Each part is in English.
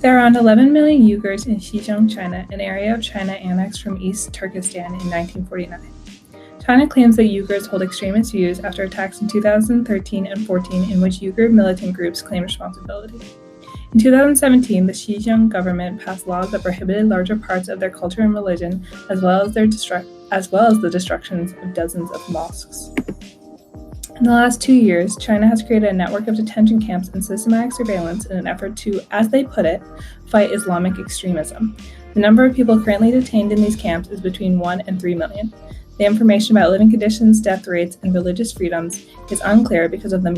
There are around 11 million Uyghurs in Xinjiang, China, an area of China annexed from East Turkestan in 1949. China claims that Uyghurs hold extremist views after attacks in 2013 and 14 in which Uyghur militant groups claim responsibility. In 2017, the Xinjiang government passed laws that prohibited larger parts of their culture and religion, as well as the destructions of dozens of mosques. In the last 2 years, China has created a network of detention camps and systematic surveillance in an effort to, as they put it, fight Islamic extremism. The number of people currently detained in these camps is between 1 and 3 million. The information about living conditions, death rates, and religious freedoms is unclear because of the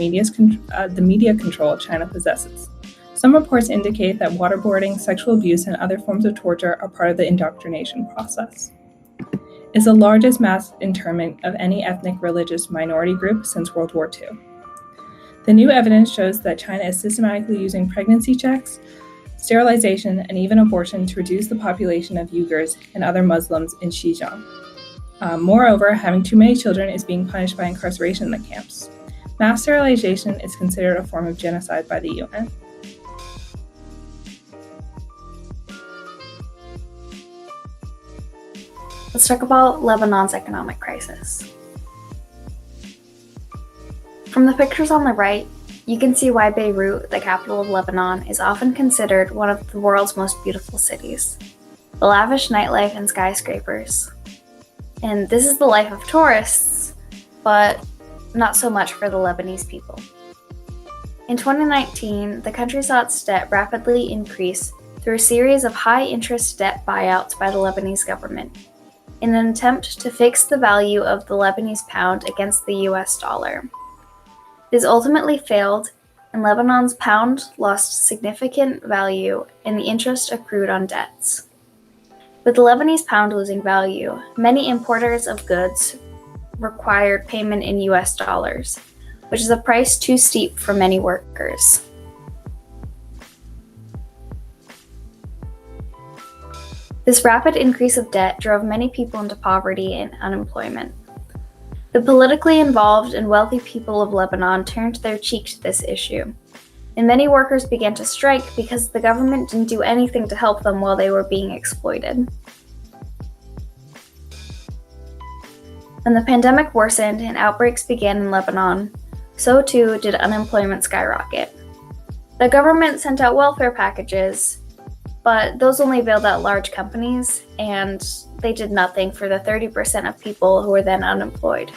media control China possesses. Some reports indicate that waterboarding, sexual abuse, and other forms of torture are part of the indoctrination process. It's the largest mass internment of any ethnic religious minority group since World War II. The new evidence shows that China is systematically using pregnancy checks, sterilization, and even abortion to reduce the population of Uyghurs and other Muslims in Xinjiang. Moreover, having too many children is being punished by incarceration in the camps. Mass sterilization is considered a form of genocide by the UN. Let's talk about Lebanon's economic crisis. From the pictures on the right, you can see why Beirut, the capital of Lebanon, is often considered one of the world's most beautiful cities. The lavish nightlife and skyscrapers. And this is the life of tourists, but not so much for the Lebanese people. In 2019, the country saw its debt rapidly increase through a series of high-interest debt buyouts by the Lebanese government, in an attempt to fix the value of the Lebanese pound against the US dollar. This ultimately failed, and Lebanon's pound lost significant value and the interest accrued on debts. With the Lebanese pound losing value, many importers of goods required payment in US dollars, which is a price too steep for many workers. This rapid increase of debt drove many people into poverty and unemployment. The politically involved and wealthy people of Lebanon turned their cheek to this issue, and many workers began to strike because the government didn't do anything to help them while they were being exploited. When the pandemic worsened and outbreaks began in Lebanon, so too did unemployment skyrocket. The government sent out welfare packages, but those only bailed out large companies, and they did nothing for the 30% of people who were then unemployed.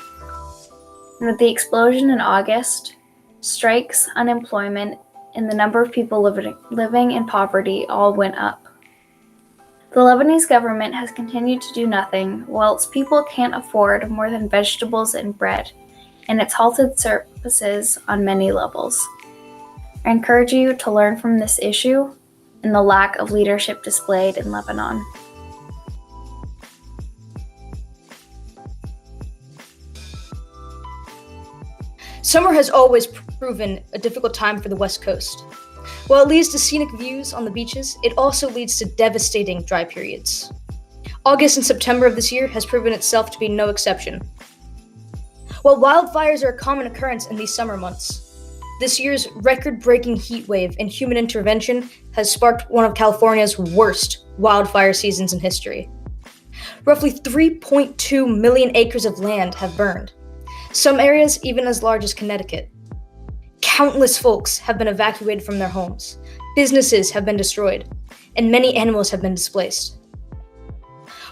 And with the explosion in August, strikes, unemployment, and the number of people living in poverty all went up. The Lebanese government has continued to do nothing, while its people can't afford more than vegetables and bread, and it's halted services on many levels. I encourage you to learn from this issue and the lack of leadership displayed in Lebanon. Summer has always proven a difficult time for the West Coast. While it leads to scenic views on the beaches, it also leads to devastating dry periods. August and September of this year has proven itself to be no exception. While wildfires are a common occurrence in these summer months, this year's record-breaking heat wave and human intervention has sparked one of California's worst wildfire seasons in history. Roughly 3.2 million acres of land have burned, some areas even as large as Connecticut. Countless folks have been evacuated from their homes, businesses have been destroyed, and many animals have been displaced.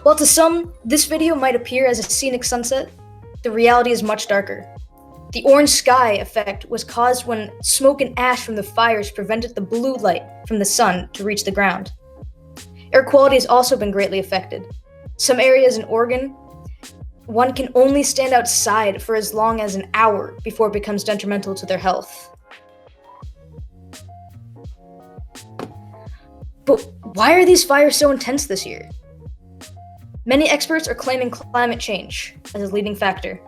While to some, this video might appear as a scenic sunset, the reality is much darker. The orange sky effect was caused when smoke and ash from the fires prevented the blue light from the sun to reach the ground. Air quality has also been greatly affected. Some areas in Oregon, one can only stand outside for as long as an hour before it becomes detrimental to their health. But why are these fires so intense this year? Many experts are claiming climate change as a leading factor.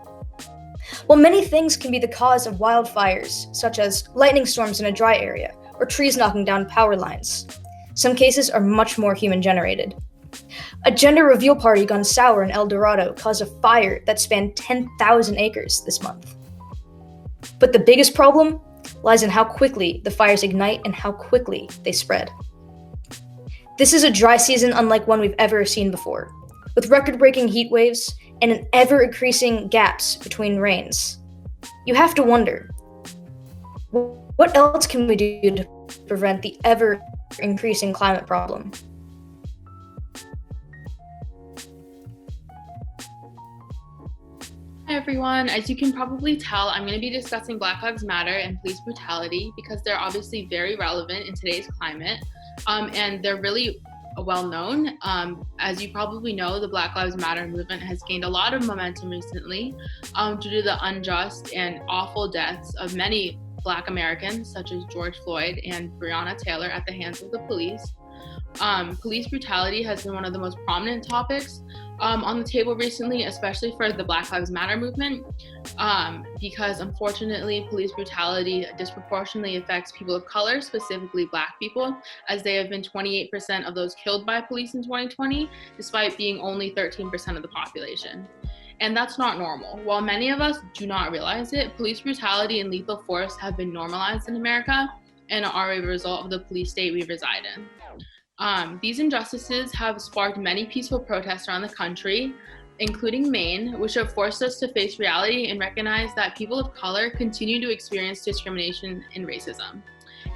While many things can be the cause of wildfires, such as lightning storms in a dry area or trees knocking down power lines, some cases are much more human-generated. A gender reveal party gone sour in El Dorado caused a fire that spanned 10,000 acres this month. But the biggest problem lies in how quickly the fires ignite and how quickly they spread. This is a dry season unlike one we've ever seen before, with record-breaking heat waves and an ever-increasing gaps between rains. You have to wonder, what else can we do to prevent the ever-increasing climate problem? Hi everyone, as you can probably tell, I'm going to be discussing Black Lives Matter and police brutality because they're obviously very relevant in today's climate, and they're really well known. As you probably know, the Black Lives Matter movement has gained a lot of momentum recently due to the unjust and awful deaths of many Black Americans, such as George Floyd and Breonna Taylor, at the hands of the police. Police brutality has been one of the most prominent topics on the table recently, especially for the Black Lives Matter movement, because unfortunately police brutality disproportionately affects people of color, specifically Black people, as they have been 28% of those killed by police in 2020, despite being only 13% of the population. And that's not normal. While many of us do not realize it, police brutality and lethal force have been normalized in America and are a result of the police state we reside in. These injustices have sparked many peaceful protests around the country, including Maine, which have forced us to face reality and recognize that people of color continue to experience discrimination and racism.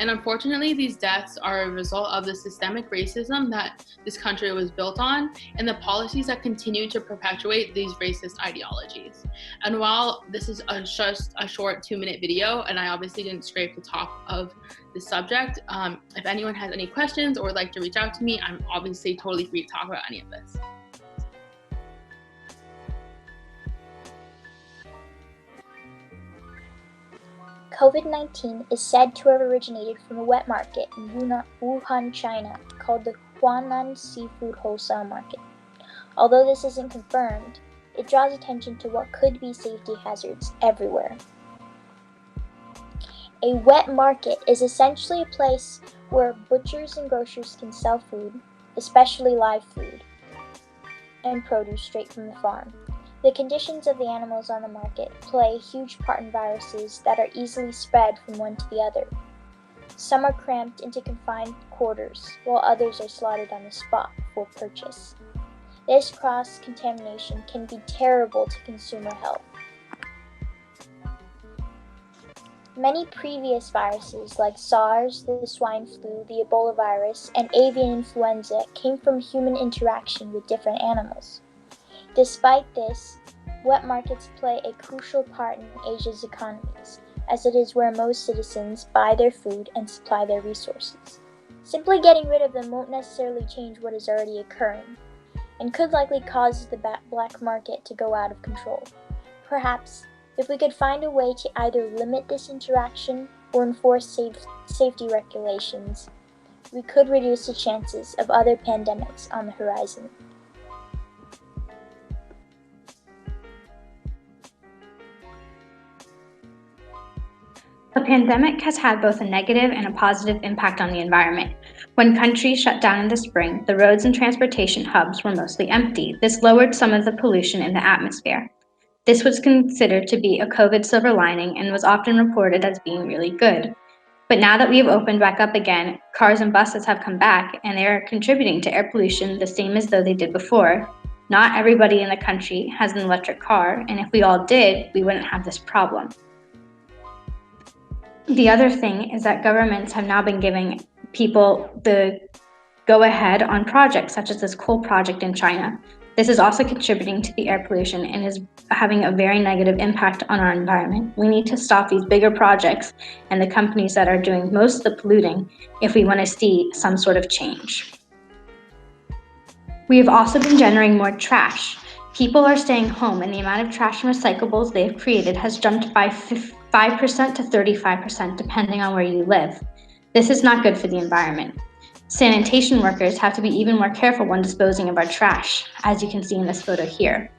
And unfortunately, these deaths are a result of the systemic racism that this country was built on and the policies that continue to perpetuate these racist ideologies. And while this is just a short 2-minute video, and I obviously didn't scrape the top of the subject, if anyone has any questions or would like to reach out to me, I'm obviously totally free to talk about any of this. COVID-19 is said to have originated from a wet market in Wuhan, China, called the Huanan Seafood Wholesale Market. Although this isn't confirmed, it draws attention to what could be safety hazards everywhere. A wet market is essentially a place where butchers and grocers can sell food, especially live food, and produce straight from the farm. The conditions of the animals on the market play a huge part in viruses that are easily spread from one to the other. Some are cramped into confined quarters, while others are slaughtered on the spot for purchase. This cross-contamination can be terrible to consumer health. Many previous viruses like SARS, the swine flu, the Ebola virus, and avian influenza came from human interaction with different animals. Despite this, wet markets play a crucial part in Asia's economies, as it is where most citizens buy their food and supply their resources. Simply getting rid of them won't necessarily change what is already occurring, and could likely cause the black market to go out of control. Perhaps, if we could find a way to either limit this interaction or enforce safety regulations, we could reduce the chances of other pandemics on the horizon. The pandemic has had both a negative and a positive impact on the environment. When countries shut down in the spring, the roads and transportation hubs were mostly empty. This lowered some of the pollution in the atmosphere. This was considered to be a COVID silver lining and was often reported as being really good. But now that we have opened back up again, cars and buses have come back and they are contributing to air pollution the same as though they did before. Not everybody in the country has an electric car, and if we all did, we wouldn't have this problem. The other thing is that governments have now been giving people the go-ahead on projects such as this coal project in China. This is also contributing to the air pollution and is having a very negative impact on our environment. We need to stop these bigger projects and the companies that are doing most of the polluting if we want to see some sort of change. We have also been generating more trash. People are staying home and the amount of trash and recyclables they have created has jumped by 5% to 35% depending on where you live. This is not good for the environment. Sanitation workers have to be even more careful when disposing of our trash, as you can see in this photo here.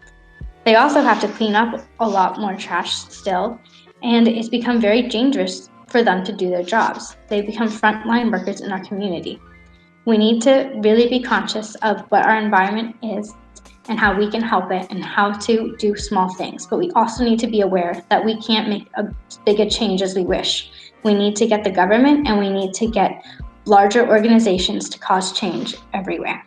They also have to clean up a lot more trash still, and it's become very dangerous for them to do their jobs. They become frontline workers in our community. We need to really be conscious of what our environment is and how we can help it and how to do small things. But we also need to be aware that we can't make as big a change as we wish. We need to get the government and we need to get larger organizations to cause change everywhere.